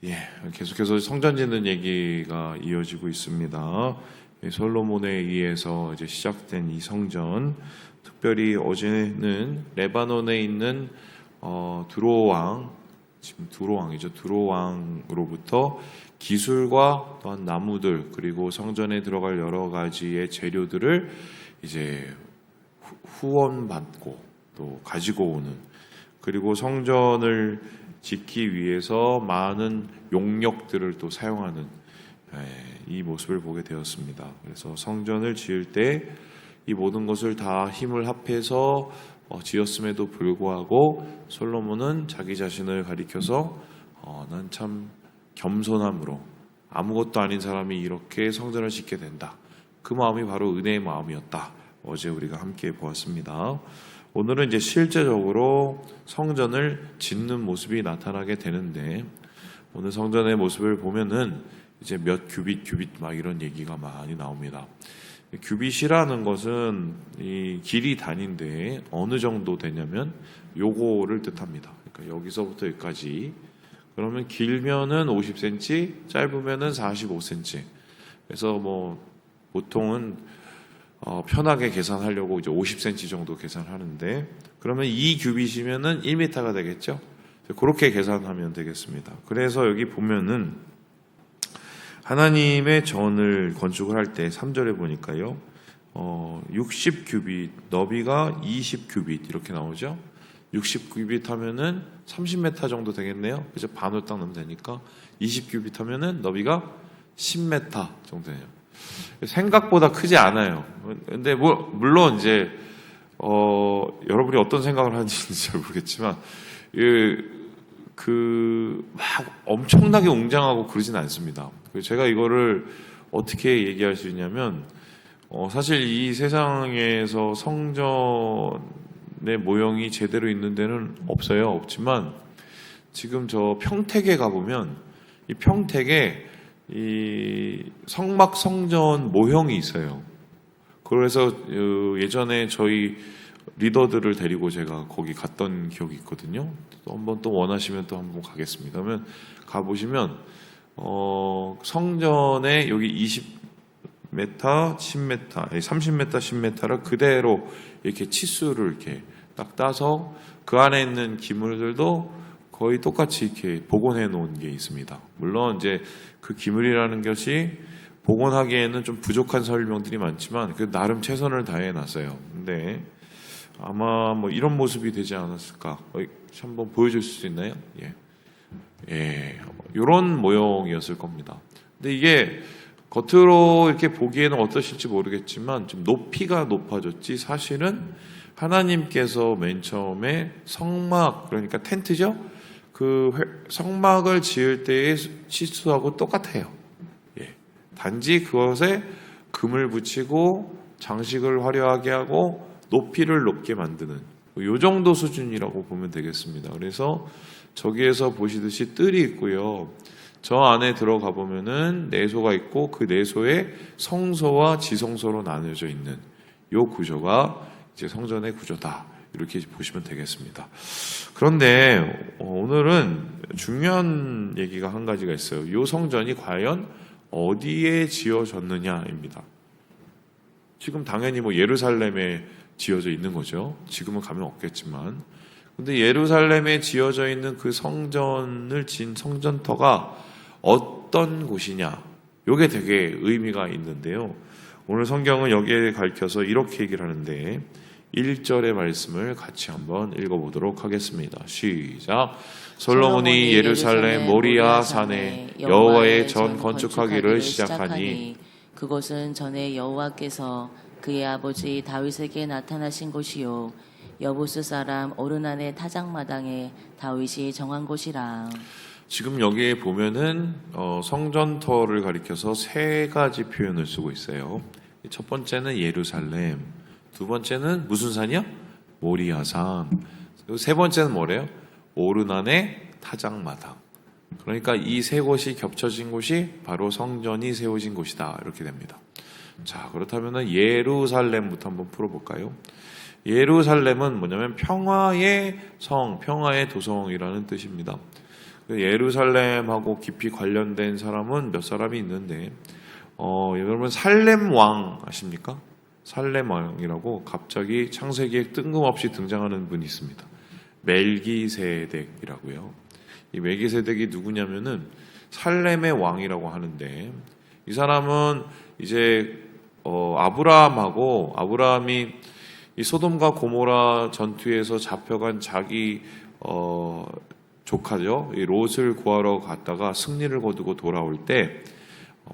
예, 계속해서 성전 짓는 얘기가 이어지고 있습니다. 솔로몬에 의해서 이제 시작된 이 성전, 특별히 어제는 레바논에 있는 두로왕, 지금 두로왕이죠. 두로왕으로부터 기술과 또한 나무들 그리고 성전에 들어갈 여러 가지의 재료들을 이제 후원받고 또 가지고 오는, 그리고 성전을 짓기 위해서 많은 용역들을 또 사용하는 이 모습을 보게 되었습니다. 그래서 성전을 지을 때 이 모든 것을 다 힘을 합해서 지었음에도 불구하고 솔로몬은 자기 자신을 가리켜서 난 참 겸손함으로 아무것도 아닌 사람이 이렇게 성전을 짓게 된다. 그 마음이 바로 은혜의 마음이었다. 어제 우리가 함께 보았습니다. 오늘은 이제 실제적으로 성전을 짓는 모습이 나타나게 되는데, 오늘 성전의 모습을 보면은 이제 몇 규빗 막 이런 얘기가 많이 나옵니다. 규빗이라는 것은 이 길이 단위인데 어느 정도 되냐면 요거를 뜻합니다. 그러니까 여기서부터 여기까지. 그러면 길면은 50cm, 짧으면은 45cm. 그래서 뭐 보통은 편하게 계산하려고 이제 50cm 정도 계산하는데, 그러면 2규빗이면은 1m가 되겠죠. 그렇게 계산하면 되겠습니다. 그래서 여기 보면은 하나님의 전을 건축을 할 때 3절에 보니까요, 60규빗, 너비가 20규빗 이렇게 나오죠. 60규빗 하면은 30m 정도 되겠네요. 그래서 반을 딱 넣으면 되니까 20규빗 하면은 너비가 10m 정도 돼요. 생각보다 크지 않아요. 근데 뭐 물론 이제 여러분이 어떤 생각을 하는지 잘 모르겠지만 막 엄청나게 웅장하고 그러진 않습니다. 제가 이거를 어떻게 얘기할 수 있냐면, 사실 이 세상에서 성전의 모형이 제대로 있는 데는 없어요. 없지만 지금 저 평택에 가보면 이 평택에 이 성막 성전 모형이 있어요. 그래서 예전에 저희 리더들을 데리고 제가 거기 갔던 기억이 있거든요. 또 한번 또 원하시면 또 한번 가겠습니다. 그러면 가보시면 성전에 여기 20m, 10m, 30m, 10m를 그대로 이렇게 치수를 이렇게 딱 따서 그 안에 있는 기물들도 거의 똑같이 이렇게 복원해 놓은 게 있습니다. 물론 이제 그 기물이라는 것이 복원하기에는 좀 부족한 설명들이 많지만 그 나름 최선을 다해 놨어요. 근데 아마 뭐 이런 모습이 되지 않았을까? 한번 보여줄 수 있나요? 예, 이런 모형이었을 겁니다. 근데 이게 겉으로 이렇게 보기에는 어떠실지 모르겠지만 좀 높이가 높아졌지, 사실은 하나님께서 맨 처음에 성막, 그러니까 텐트죠? 그 성막을 지을 때의 치수하고 똑같아요. 단지 그것에 금을 붙이고 장식을 화려하게 하고 높이를 높게 만드는 이 정도 수준이라고 보면 되겠습니다. 그래서 저기에서 보시듯이 뜰이 있고요. 저 안에 들어가 보면은 내소가 있고 그 내소에 성소와 지성소로 나뉘어져 있는 이 구조가 이제 성전의 구조다. 이렇게 보시면 되겠습니다. 그런데 오늘은 중요한 얘기가 한 가지가 있어요. 이 성전이 과연 어디에 지어졌느냐입니다. 지금 당연히 뭐 예루살렘에 지어져 있는 거죠. 지금은 가면 없겠지만. 근데 예루살렘에 지어져 있는 그 성전을 진 성전터가 어떤 곳이냐, 이게 되게 의미가 있는데요. 오늘 성경은 여기에 가르쳐서 이렇게 얘기를 하는데 1절의 말씀을 같이 한번 읽어보도록 하겠습니다. 시작. 솔로몬이 예루살렘 모리아 산에 여호와의 전 건축하기를 시작하니, 그곳은 전에 여호와께서 그의 아버지 다윗에게 나타나신 곳이요 여부스 사람 오르난의 타작마당에 다윗이 정한 곳이라. 지금 여기에 보면은 성전터를 가리켜서 세 가지 표현을 쓰고 있어요. 첫 번째는 예루살렘, 두 번째는 무슨 산이요? 모리아산. 그리고 세 번째는 뭐래요? 오르난의 타작마당. 그러니까 이 세 곳이 겹쳐진 곳이 바로 성전이 세워진 곳이다. 이렇게 됩니다. 자, 그렇다면 예루살렘부터 한번 풀어볼까요? 예루살렘은 뭐냐면 평화의 성, 평화의 도성이라는 뜻입니다. 예루살렘하고 깊이 관련된 사람은 몇 사람이 있는데, 여러분 살렘 왕 아십니까? 살렘 왕이라고 갑자기 창세기에 뜬금없이 등장하는 분이 있습니다. 멜기세덱이라고요. 이 멜기세덱이 누구냐면은 살렘의 왕이라고 하는데, 이 사람은 이제 아브라함이 이 소돔과 고모라 전투에서 잡혀간 자기 조카죠. 이 롯을 구하러 갔다가 승리를 거두고 돌아올 때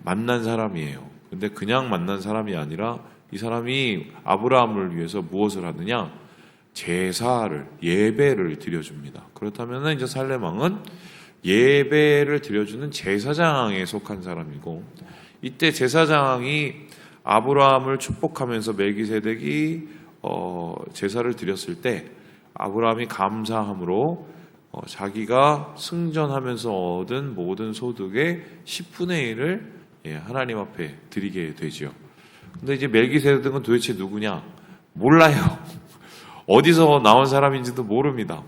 만난 사람이에요. 근데 그냥 만난 사람이 아니라 이 사람이 아브라함을 위해서 무엇을 하느냐? 제사를, 예배를 드려줍니다. 그렇다면 이제 살렘 왕은 예배를 드려주는 제사장에 속한 사람이고, 이때 제사장이 아브라함을 축복하면서 멜기세덱이 제사를 드렸을 때 아브라함이 감사함으로 자기가 승전하면서 얻은 모든 소득의 10분의 1을 하나님 앞에 드리게 되죠. 근데 이제 멜기세덱은 도대체 누구냐? 몰라요. 어디서 나온 사람인지도 모릅니다.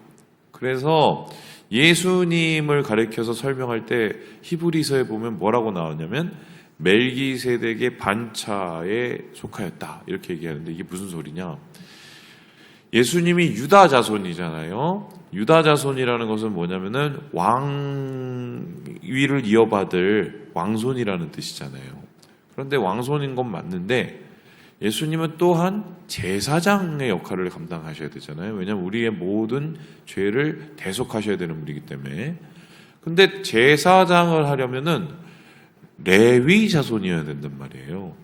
그래서 예수님을 가리켜서 설명할 때 히브리서에 보면 뭐라고 나오냐면 멜기세덱의 반차에 속하였다 이렇게 얘기하는데, 이게 무슨 소리냐? 예수님이 유다 자손이잖아요. 유다 자손이라는 것은 뭐냐면은 왕위를 이어받을 왕손이라는 뜻이잖아요. 그런데 왕손인 건 맞는데 예수님은 또한 제사장의 역할을 감당하셔야 되잖아요. 왜냐하면 우리의 모든 죄를 대속하셔야 되는 분이기 때문에. 근데 제사장을 하려면은 레위 자손이어야 된단 말이에요.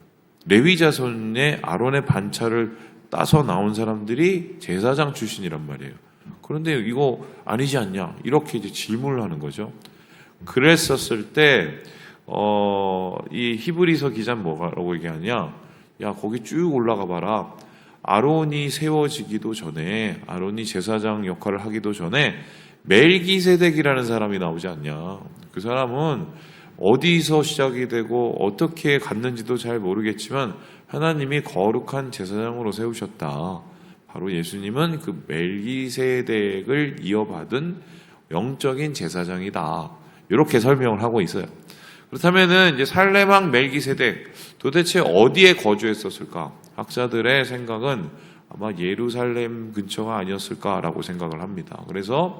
레위 자손의 아론의 반차를 따서 나온 사람들이 제사장 출신이란 말이에요. 그런데 이거 아니지 않냐? 이렇게 이제 질문을 하는 거죠. 그랬었을 때, 이 히브리서 기자는 뭐라고 얘기하냐? 야, 거기 쭉 올라가 봐라. 아론이 세워지기도 전에, 아론이 제사장 역할을 하기도 전에 멜기세덱이라는 사람이 나오지 않냐? 그 사람은 어디서 시작이 되고 어떻게 갔는지도 잘 모르겠지만 하나님이 거룩한 제사장으로 세우셨다. 바로 예수님은 그 멜기세덱을 이어받은 영적인 제사장이다. 이렇게 설명을 하고 있어요. 그렇다면은 이제 살렘 왕 멜기세덱 도대체 어디에 거주했었을까? 학자들의 생각은 아마 예루살렘 근처가 아니었을까라고 생각을 합니다. 그래서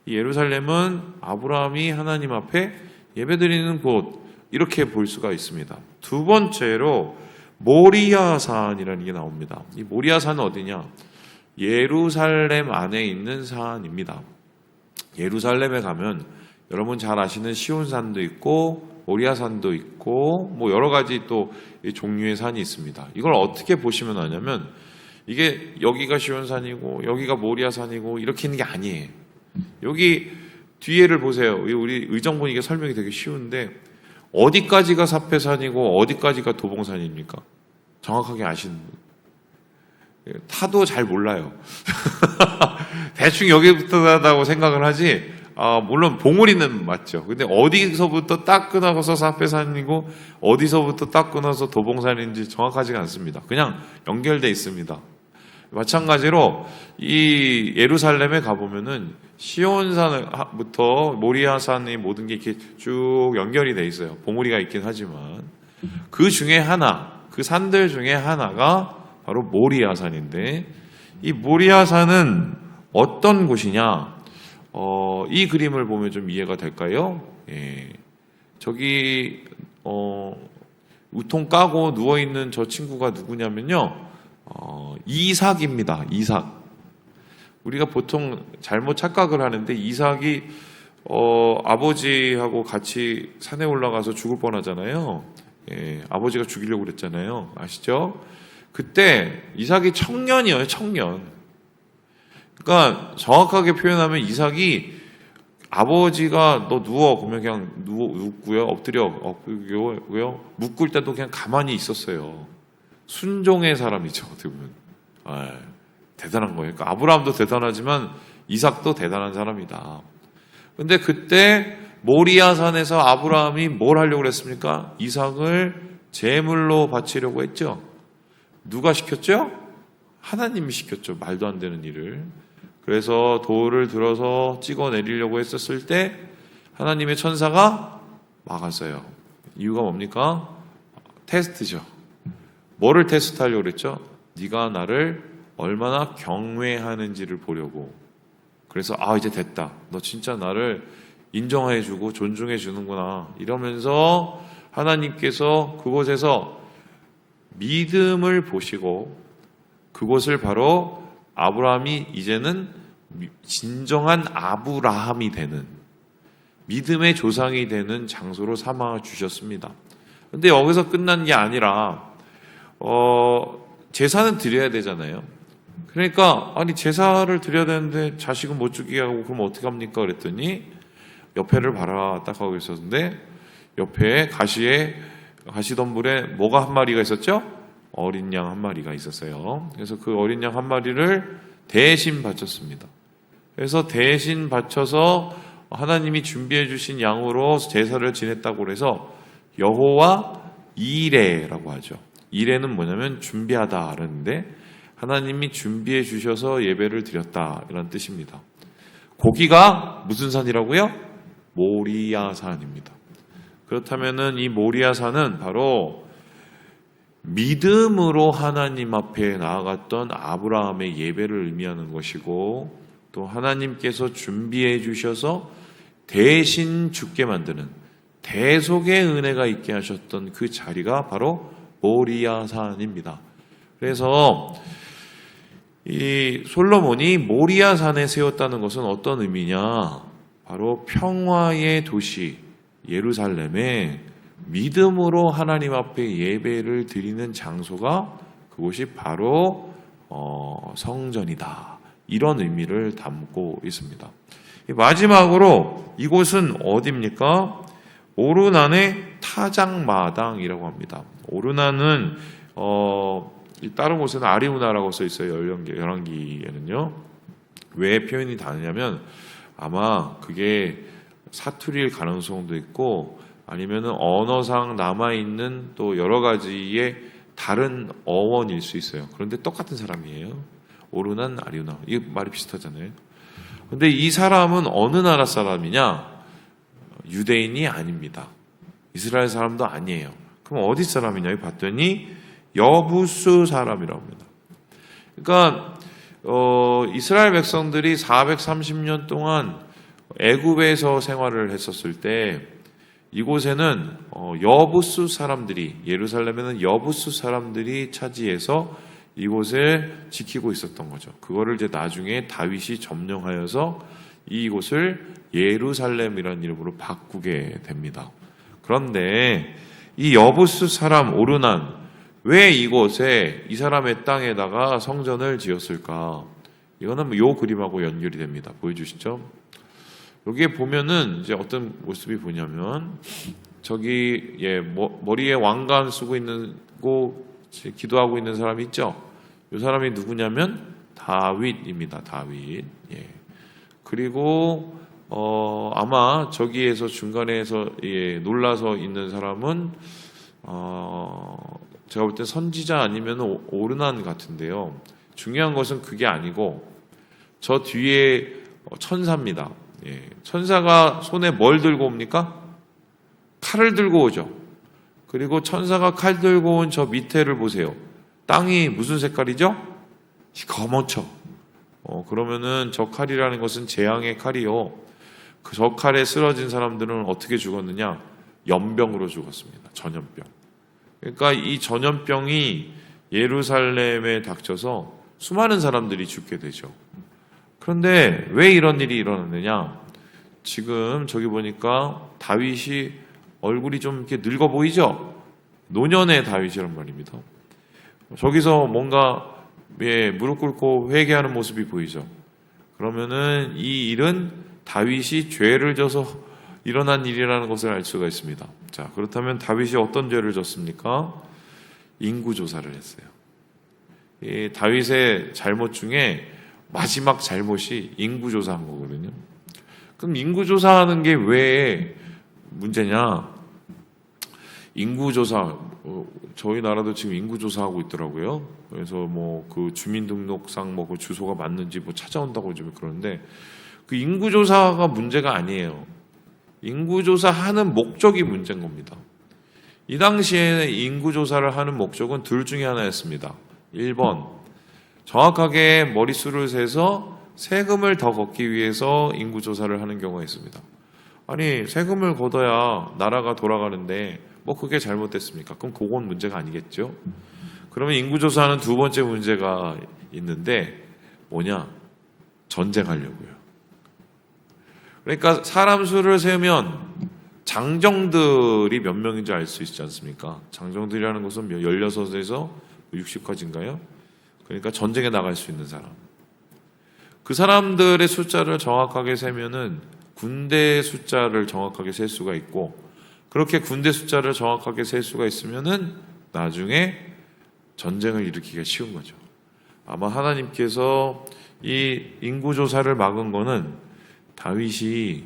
이 예루살렘은 아브라함이 하나님 앞에 예배드리는 곳, 이렇게 볼 수가 있습니다. 두 번째로 모리아산이라는 게 나옵니다. 이 모리아산은 어디냐? 예루살렘 안에 있는 산입니다. 예루살렘에 가면 여러분 잘 아시는 시온산도 있고 모리아산도 있고 뭐 여러 가지 또 종류의 산이 있습니다. 이걸 어떻게 보시면 아냐면 이게 여기가 시온산이고 여기가 모리아산이고 이렇게 있는 게 아니에요. 여기 뒤에를 보세요. 우리 의정부 이게 설명이 되게 쉬운데 어디까지가 사패산이고 어디까지가 도봉산입니까? 정확하게 아시는 분? 타도 잘 몰라요. 대충 여기부터다고 생각을 하지. 물론 봉우리는 맞죠. 근데 어디서부터 딱 끊어서 사패산이고 어디서부터 딱 끊어서 도봉산인지 정확하지가 않습니다. 그냥 연결돼 있습니다. 마찬가지로 이 예루살렘에 가보면은 시온산부터 모리아산의 모든 게 이렇게 쭉 연결이 돼 있어요. 봉우리가 있긴 하지만 그 중에 하나, 그 산들 중에 하나가 바로 모리아산인데 이 모리아산은 어떤 곳이냐? 이 그림을 보면 좀 이해가 될까요? 예. 저기 우통 까고 누워 있는 저 친구가 누구냐면요. 이삭입니다. 이삭. 우리가 보통 잘못 착각을 하는데 이삭이 아버지하고 같이 산에 올라가서 죽을 뻔하잖아요. 예, 아버지가 죽이려고 그랬잖아요. 아시죠? 그때 이삭이 청년이에요. 청년. 그러니까 정확하게 표현하면 이삭이 아버지가 너 누워 그러면 그냥 눕고요. 엎드려고요. 묶을 때도 그냥 가만히 있었어요. 순종의 사람이죠. 어떻게 보면. 대단한 거예요. 그러니까 아브라함도 대단하지만 이삭도 대단한 사람이다. 근데 그때 모리아산에서 아브라함이 뭘 하려고 그랬습니까? 이삭을 제물로 바치려고 했죠. 누가 시켰죠? 하나님이 시켰죠. 말도 안 되는 일을. 그래서 돌을 들어서 찍어내리려고 했었을 때 하나님의 천사가 막았어요. 이유가 뭡니까? 테스트죠. 뭐를 테스트하려고 그랬죠? 네가 나를 얼마나 경외하는지를 보려고. 그래서 이제 됐다. 너 진짜 나를 인정해주고 존중해주는구나. 이러면서 하나님께서 그곳에서 믿음을 보시고 그곳을 바로 아브라함이 이제는 진정한 아브라함이 되는 믿음의 조상이 되는 장소로 삼아 주셨습니다. 근데 여기서 끝난 게 아니라 제사는 드려야 되잖아요. 그러니까 아니 제사를 드려야 되는데 자식은 못 죽게 하고 그럼 어떻게 합니까? 그랬더니 옆에를 봐라 딱 하고 있었는데 옆에 가시덤불에 뭐가 한 마리가 있었죠? 어린 양 한 마리가 있었어요. 그래서 그 어린 양 한 마리를 대신 바쳤습니다. 그래서 대신 바쳐서 하나님이 준비해 주신 양으로 제사를 지냈다고 해서 여호와 이레라고 하죠. 이레는 뭐냐면 준비하다 그러는데 하나님이 준비해 주셔서 예배를 드렸다 이런 뜻입니다. 고기가 무슨 산이라고요? 모리아산입니다. 그렇다면은 이 모리아산은 바로 믿음으로 하나님 앞에 나아갔던 아브라함의 예배를 의미하는 것이고 또 하나님께서 준비해 주셔서 대신 죽게 만드는 대속의 은혜가 있게 하셨던 그 자리가 바로 모리아산입니다. 그래서 이 솔로몬이 모리아산에 세웠다는 것은 어떤 의미냐? 바로 평화의 도시 예루살렘에 믿음으로 하나님 앞에 예배를 드리는 장소가 그곳이 바로 성전이다. 이런 의미를 담고 있습니다. 마지막으로 이곳은 어디입니까? 오르난의 타작마당이라고 합니다. 오르난은 다른 곳에는 아리우나라고 써 있어요. 열왕기에는요. 왜 표현이 다르냐면 아마 그게 사투리일 가능성도 있고 아니면은 언어상 남아있는 또 여러 가지의 다른 어원일 수 있어요. 그런데 똑같은 사람이에요. 오르난, 아리우나. 이게 말이 비슷하잖아요. 근데 이 사람은 어느 나라 사람이냐? 유대인이 아닙니다. 이스라엘 사람도 아니에요. 그럼 어디 사람이냐? 봤더니 여부수 사람이라고 합니다. 그러니까 이스라엘 백성들이 430년 동안 애굽에서 생활을 했었을 때 이곳에는 여부수 사람들이 예루살렘에는 여부수 사람들이 차지해서 이곳을 지키고 있었던 거죠. 그거를 이제 나중에 다윗이 점령하여서 이곳을 예루살렘이라는 이름으로 바꾸게 됩니다. 그런데 이 여부수 사람 오르난 왜 이곳에 이 사람의 땅에다가 성전을 지었을까? 이거는 요 그림하고 연결이 됩니다. 보여주시죠? 여기에 보면은 이제 어떤 모습이 보냐면 저기 머리에 왕관 쓰고 있는 기도하고 있는 사람이 있죠. 이 사람이 누구냐면 다윗입니다. 다윗. 예. 그리고 아마 저기에서 중간에서 놀라서 있는 사람은 제가 볼 때 선지자 아니면 오르난 같은데요. 중요한 것은 그게 아니고 저 뒤에 천사입니다. 예. 천사가 손에 뭘 들고 옵니까? 칼을 들고 오죠. 그리고 천사가 칼 들고 온 저 밑에를 보세요. 땅이 무슨 색깔이죠? 검어쳐. 그러면은 저 칼이라는 것은 재앙의 칼이요. 저 칼에 쓰러진 사람들은 어떻게 죽었느냐? 연병으로 죽었습니다. 전염병. 그러니까 이 전염병이 예루살렘에 닥쳐서 수많은 사람들이 죽게 되죠. 그런데 왜 이런 일이 일어났느냐? 지금 저기 보니까 다윗이 얼굴이 좀 이렇게 늙어 보이죠? 노년의 다윗이란 말입니다. 저기서 뭔가 무릎 꿇고 회개하는 모습이 보이죠? 그러면은 이 일은 다윗이 죄를 져서 일어난 일이라는 것을 알 수가 있습니다. 자, 그렇다면 다윗이 어떤 죄를 졌습니까? 인구조사를 했어요. 이 다윗의 잘못 중에 마지막 잘못이 인구조사한 거거든요. 그럼 인구조사하는 게 왜 문제냐? 인구조사, 저희 나라도 지금 인구조사하고 있더라고요. 그래서 뭐 그 주민등록상 뭐 그 주소가 맞는지 뭐 찾아온다고 좀 그러는데 그 인구조사가 문제가 아니에요. 인구조사하는 목적이 문제인 겁니다. 이 당시에 인구조사를 하는 목적은 둘 중에 하나였습니다. 1번, 정확하게 머릿수를 세서 세금을 더 걷기 위해서 인구조사를 하는 경우가 있습니다. 아니, 세금을 걷어야 나라가 돌아가는데 뭐 그게 잘못됐습니까? 그럼 그건 문제가 아니겠죠? 그러면 인구조사하는 두 번째 문제가 있는데 뭐냐? 전쟁하려고요. 그러니까 사람 수를 세면 장정들이 몇 명인지 알 수 있지 않습니까? 장정들이라는 것은 16에서 60까지인가요? 그러니까 전쟁에 나갈 수 있는 사람. 그 사람들의 숫자를 정확하게 세면은 군대 숫자를 정확하게 셀 수가 있고, 그렇게 군대 숫자를 정확하게 셀 수가 있으면은 나중에 전쟁을 일으키기가 쉬운 거죠. 아마 하나님께서 이 인구조사를 막은 거는 다윗이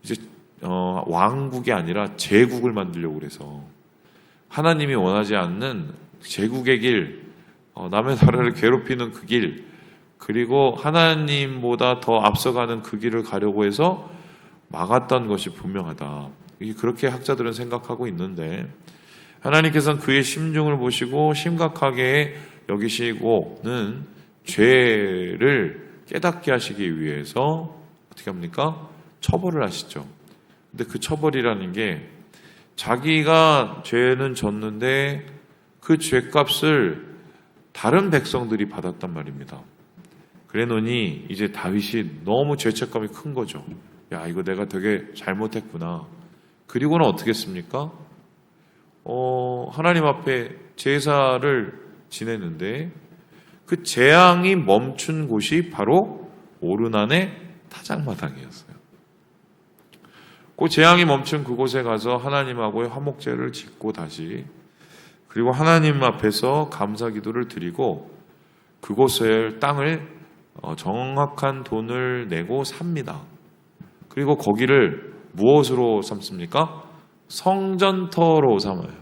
이제 왕국이 아니라 제국을 만들려고 그래서, 하나님이 원하지 않는 제국의 길, 남의 나라를 괴롭히는 그 길, 그리고 하나님보다 더 앞서가는 그 길을 가려고 해서 막았던 것이 분명하다. 그렇게 학자들은 생각하고 있는데, 하나님께서는 그의 심중을 보시고 심각하게 여기시고는 죄를 깨닫게 하시기 위해서 어떻게 합니까? 처벌을 하시죠. 근데 그 처벌이라는 게 자기가 죄는 졌는데 그 죄값을 다른 백성들이 받았단 말입니다. 그래놓으니 이제 다윗이 너무 죄책감이 큰 거죠. 야, 이거 내가 되게 잘못했구나. 그리고는 어떻게 했습니까? 하나님 앞에 제사를 지냈는데 그 재앙이 멈춘 곳이 바로 오르난의 타작마당이었어요. 그 재앙이 멈춘 그곳에 가서 하나님하고의 화목제를 짓고 다시, 그리고 하나님 앞에서 감사 기도를 드리고 그곳의 땅을 정확한 돈을 내고 삽니다. 그리고 거기를 무엇으로 삼습니까? 성전터로 삼아요.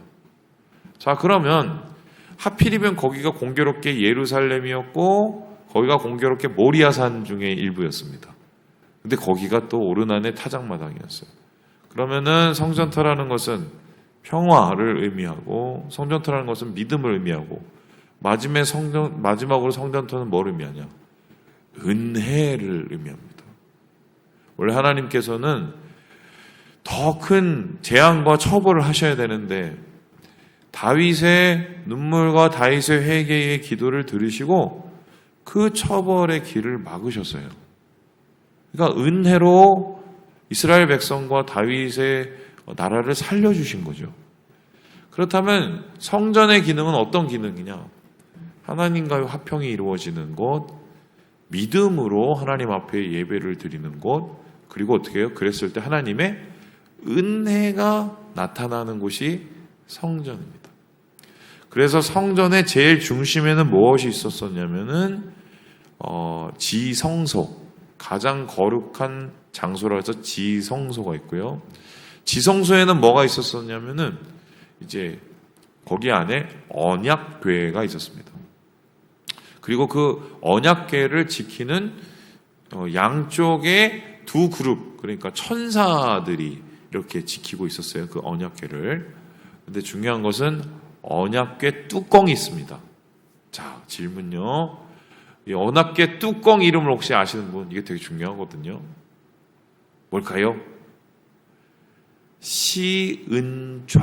자, 그러면 하필이면 거기가 공교롭게 예루살렘이었고 거기가 공교롭게 모리아산 중의 일부였습니다. 근데 거기가 또 오르난의 타작마당이었어요. 그러면은 성전터라는 것은 평화를 의미하고, 성전터라는 것은 믿음을 의미하고, 마지막으로 성전터는 뭘 의미하냐? 은혜를 의미합니다. 원래 하나님께서는 더 큰 재앙과 처벌을 하셔야 되는데 다윗의 눈물과 다윗의 회개의 기도를 들으시고 그 처벌의 길을 막으셨어요. 그러니까 은혜로 이스라엘 백성과 다윗의 나라를 살려주신 거죠. 그렇다면 성전의 기능은 어떤 기능이냐? 하나님과의 화평이 이루어지는 곳, 믿음으로 하나님 앞에 예배를 드리는 곳, 그리고 어떻게 해요? 그랬을 때 하나님의 은혜가 나타나는 곳이 성전입니다. 그래서 성전의 제일 중심에는 무엇이 있었었냐면은 지성소, 가장 거룩한 장소라 해서 지성소가 있고요. 지성소에는 뭐가 있었었냐면은 이제 거기 안에 언약궤가 있었습니다. 그리고 그 언약궤를 지키는 양쪽에 두 그룹, 그러니까 천사들이 이렇게 지키고 있었어요. 그 언약궤를. 근데 중요한 것은 언약궤 뚜껑이 있습니다. 자, 질문요. 이 언약궤 뚜껑 이름을 혹시 아시는 분? 이게 되게 중요하거든요. 뭘까요? 시은좌예요.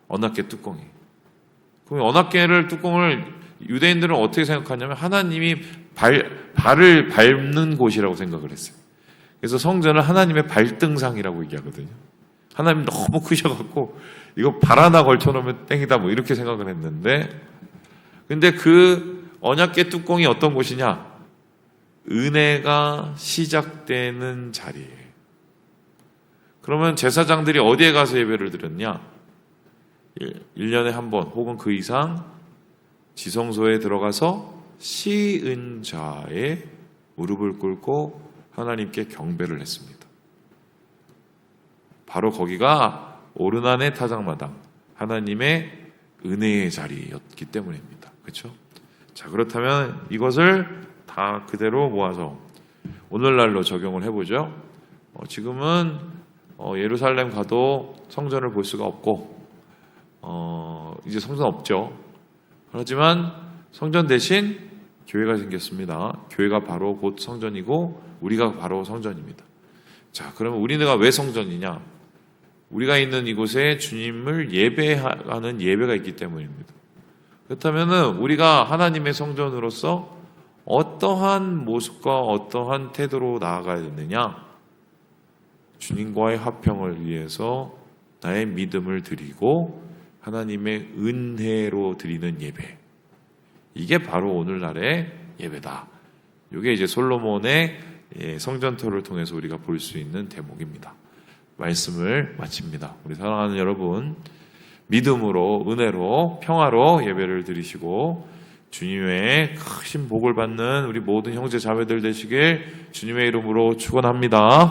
언약궤 뚜껑이. 그럼 언약궤를 뚜껑을 유대인들은 어떻게 생각하냐면 하나님이 발을 밟는 곳이라고 생각을 했어요. 그래서 성전을 하나님의 발등상이라고 얘기하거든요. 하나님 너무 크셔갖고 이거 발 하나 걸쳐놓으면 땡이다 뭐 이렇게 생각을 했는데, 근데 그 언약궤 뚜껑이 어떤 곳이냐? 은혜가 시작되는 자리예요. 그러면 제사장들이 어디에 가서 예배를 드렸냐? 1년에 한 번 혹은 그 이상 지성소에 들어가서 시은좌에 무릎을 꿇고 하나님께 경배를 했습니다. 바로 거기가 오르난의 타작마당, 하나님의 은혜의 자리였기 때문입니다. 그렇죠? 자, 그렇다면 이것을 다 그대로 모아서 오늘날로 적용을 해보죠. 지금은 예루살렘 가도 성전을 볼 수가 없고 이제 성전 없죠. 하지만 성전 대신 교회가 생겼습니다. 교회가 바로 곧 성전이고 우리가 바로 성전입니다. 자, 그러면 우리가 왜 성전이냐? 우리가 있는 이곳에 주님을 예배하는 예배가 있기 때문입니다. 그렇다면 우리가 하나님의 성전으로서 어떠한 모습과 어떠한 태도로 나아가야 되느냐? 주님과의 화평을 위해서 나의 믿음을 드리고 하나님의 은혜로 드리는 예배. 이게 바로 오늘날의 예배다. 이게 이제 솔로몬의 성전토를 통해서 우리가 볼 수 있는 대목입니다. 말씀을 마칩니다. 우리 사랑하는 여러분, 믿음으로, 은혜로, 평화로 예배를 드리시고 주님의 크신 복을 받는 우리 모든 형제 자매들 되시길 주님의 이름으로 축원합니다.